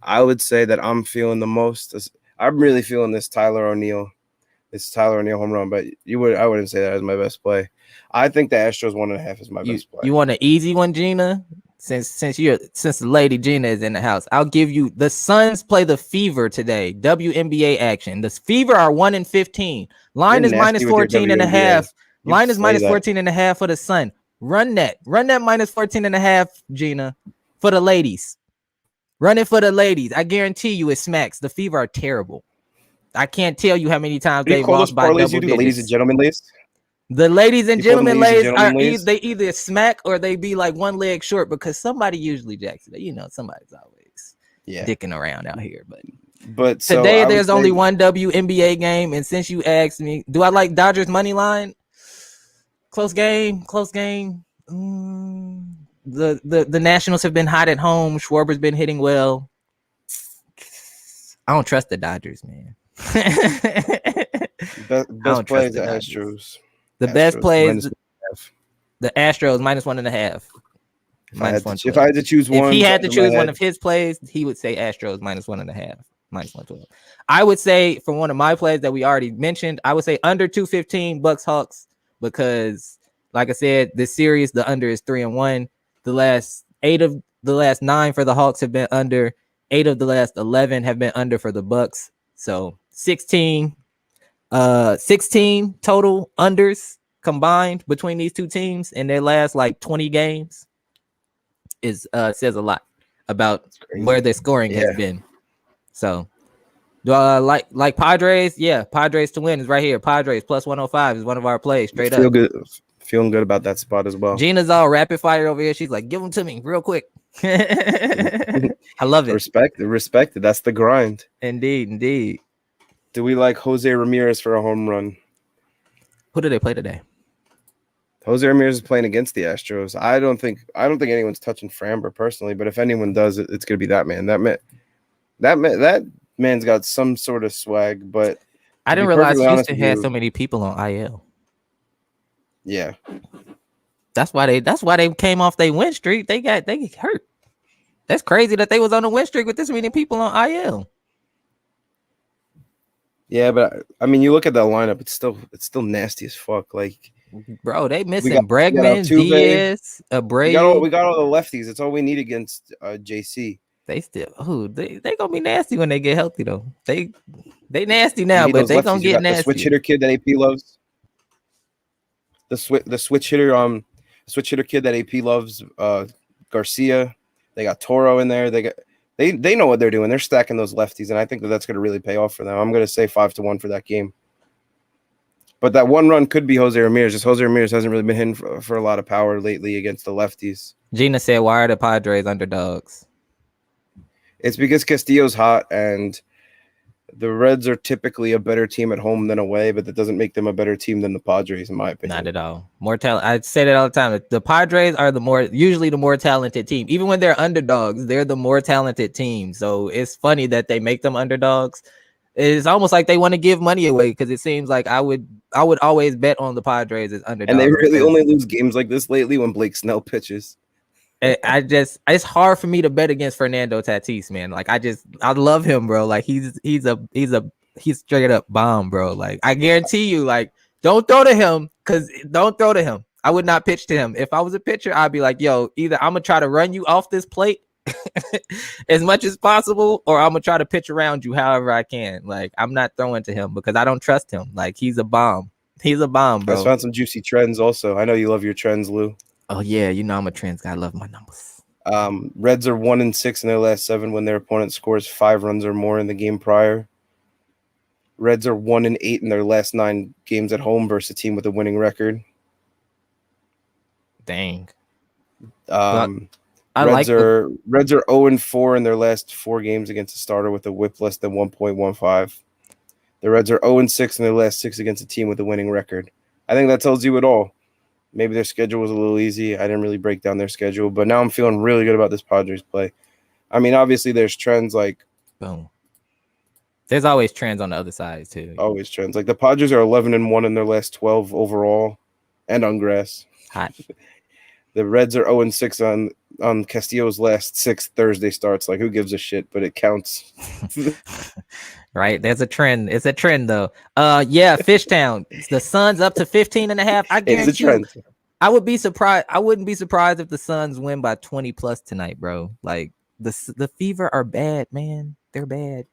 I would say that I'm feeling the most. I'm really feeling this Tyler O'Neal home run. But I wouldn't say that as my best play. I think the Astros 1.5 is my best play. You want an easy one, Gina? Since the lady Gina is in the house, I'll give you the Suns play the Fever today. WNBA action. The Fever are 1-15. Line is minus 14.5. Line is minus 14.5 for the Sun. Run that minus 14.5, Gina, for the ladies. Run it for the ladies. I guarantee you it smacks. The Fever are terrible. I can't tell you how many times they've lost by double digits. The ladies and gentlemen list. The ladies and gentlemen lays are they either smack or they be like one leg short because somebody usually jacks it. You know, somebody's always dicking around out here. But today there's only one WNBA game, and since you asked me, do I like Dodgers money line? Close game. The Nationals have been hot at home. Schwarber's been hitting well. I don't trust the Dodgers, man. Best play is the Astros. The best play is the Astros minus 1.5. If I had to choose one, if he had to choose one of his plays, he would say Astros minus 1.5, minus 112. I would say for one of my plays that we already mentioned, I would say under 215 Bucks Hawks because, like I said, this series the under is 3-1. The last 8 of the last 9 for the Hawks have been under. 8 of the last 11 have been under for the Bucks. So 16 total unders combined between these two teams in their last like 20 games is says a lot about where their scoring has been. So do I like Padres? Yeah, Padres to win is right here. Padres plus 105 is one of our plays straight up. Feeling good about that spot as well. Gina's all rapid fire over here. She's like, give them to me real quick. I love it. Respect it. That's the grind. Indeed. Do we like Jose Ramirez for a home run? Who do they play today? Jose Ramirez is playing against the Astros. I don't think anyone's touching Framber personally, but if anyone does, it's gonna be that man. That man's got some sort of swag. But I didn't realize Houston had so many people on IL. Yeah, that's why they came off their win streak. They hurt. That's crazy that they was on a win streak with this many people on IL. Yeah, but I mean, you look at that lineup; it's still nasty as fuck. Like, bro, they missing Bregman, Diaz, Abreu. We got all the lefties. It's all we need against JC. They gonna be nasty when they get healthy though. They nasty now, but they gonna get nasty. The switch hitter kid that AP loves. The switch hitter kid that AP loves, Garcia. They got Toro in there. They know what they're doing. They're stacking those lefties, and I think that's going to really pay off for them. I'm going to say 5-1 for that game. But that one run could be Jose Ramirez. Just Jose Ramirez hasn't really been hitting for a lot of power lately against the lefties. Gina said, "Why are the Padres underdogs?" It's because Castillo's hot, and the Reds are typically a better team at home than away, but that doesn't make them a better team than the Padres, in my opinion. Not at all. More talent. I say that all the time. The Padres are usually the more talented team. Even when they're underdogs, they're the more talented team. So it's funny that they make them underdogs. It's almost like they want to give money away because it seems like I would always bet on the Padres as underdogs. And they really only lose games like this lately when Blake Snell pitches. It's hard for me to bet against Fernando Tatis, man. Like I love him, bro. Like he's straight up bomb, bro. Like I guarantee you, like don't throw to him. I would not pitch to him. If I was a pitcher, I'd be like, yo, either I'm gonna try to run you off this plate as much as possible, or I'm gonna try to pitch around you however I can. Like I'm not throwing to him because I don't trust him. Like he's a bomb. He's a bomb, bro. I found some juicy trends also. I know you love your trends, Lou. Oh yeah, you know I'm a trends guy. I love my numbers. Reds are 1-6 in their last 7 when their opponent scores 5 runs or more in the game prior. Reds are 1-8 in their last 9 games at home versus a team with a winning record. Dang. Reds like are 0-4 in their last 4 games against a starter with a WHIP less than 1.15. The Reds are 0-6 in their last 6 against a team with a winning record. I think that tells you it all. Maybe their schedule was a little easy. I didn't really break down their schedule, but now I'm feeling really good about this Padres play. I mean, obviously there's trends like boom. There's always trends on the other side too. Always trends. Like the Padres are 11-1 in their last 12 overall, and on grass. Hot. The Reds are 0-6 on Castillo's last 6 Thursday starts. Like, who gives a shit? But it counts. Right. There's a trend. It's a trend though. Yeah, Fishtown. The Suns up to 15.5. I guarantee It's a trend. I would be surprised. I wouldn't be surprised if the Suns win by 20 plus tonight, bro. Like the Fever are bad, man. They're bad.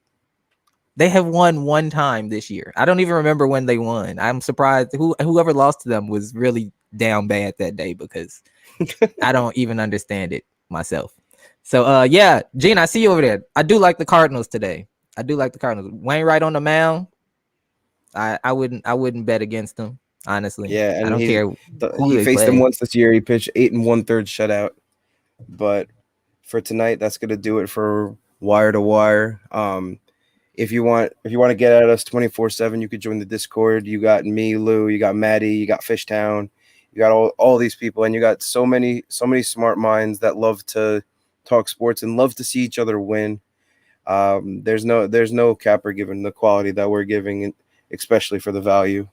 They have won one time this year. I don't even remember when they won. I'm surprised whoever lost to them was really down bad that day because I don't even understand it myself. So yeah, Gene, I see you over there. I do like the Cardinals today. I do like the Cardinals. Wainwright on the mound. I wouldn't bet against them, honestly. Yeah, and I don't care who he faced him once this year. He pitched 8 1/3 shutout. But for tonight, that's gonna do it for wire to wire. If you want to get at us 24/7, you could join the Discord. You got me, Lou, you got Maddie, you got Fishtown, you got all these people, and you got so many smart minds that love to talk sports and love to see each other win. There's no cap or given the quality that we're giving, especially for the value.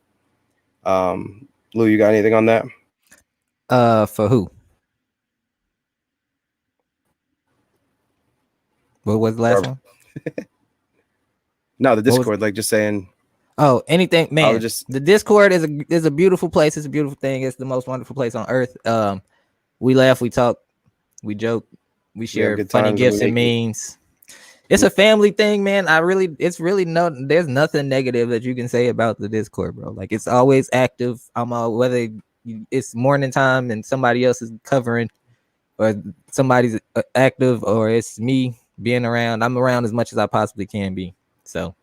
Lou, you got anything on that? For who? What was the last one? No, the Discord, like just saying. Oh, anything, man. The Discord is a beautiful place. It's a beautiful thing. It's the most wonderful place on earth. We laugh, we talk, we joke, we share funny gifts and memes. It's a family thing, man. There's nothing negative that you can say about the Discord, bro. Like it's always active. Whether it's morning time and somebody else is covering, or somebody's active, or it's me being around. I'm around as much as I possibly can be. So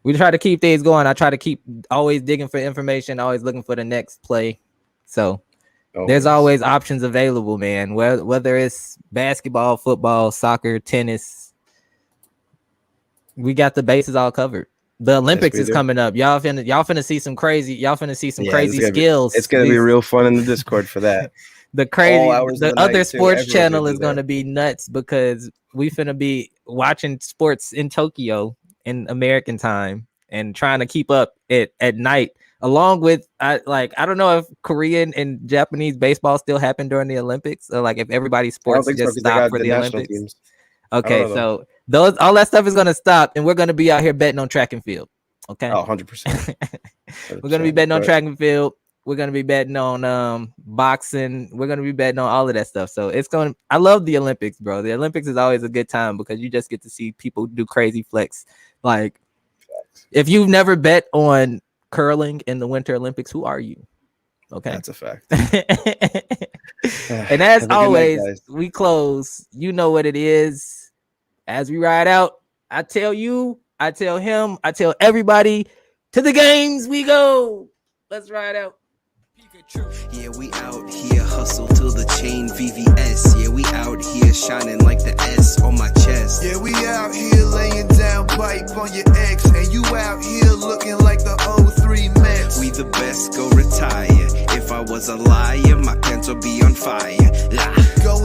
we try to keep things going. I try to keep always digging for information, always looking for the next play. So there's always options available, man. Whether it's basketball, football, soccer, tennis, we got the bases all covered. The Olympics is coming up. Y'all finna see some crazy skills. It's gonna be real fun in the Discord for that. The other sports channel is gonna be nuts because we finna be watching sports in Tokyo in American time and trying to keep up at night, along with I don't know if Korean and Japanese baseball still happen during the Olympics, or like if everybody's sports just stop for the Olympics. Teams. Okay, so all that stuff is gonna stop, and we're gonna be out here betting on track and field. Okay, 100%. We're gonna be betting on track and field. We're gonna be betting on boxing. We're gonna be betting on all of that stuff. So I love the Olympics, bro. The Olympics is always a good time because you just get to see people do crazy flex. Like, if you've never bet on curling in the Winter Olympics, who are you? Okay, that's a fact. And as always, we close. You know what it is. As we ride out, I tell you, I tell him, I tell everybody, to the games we go. Let's ride out. Yeah, we out here, hustle till the chain VVS. Yeah, we out here shining like the S on my chest. Yeah, we out here laying down pipe on your ex. And you out here looking like the 03 Mets. We the best, go retire. If I was a liar, my pants would be on fire. Going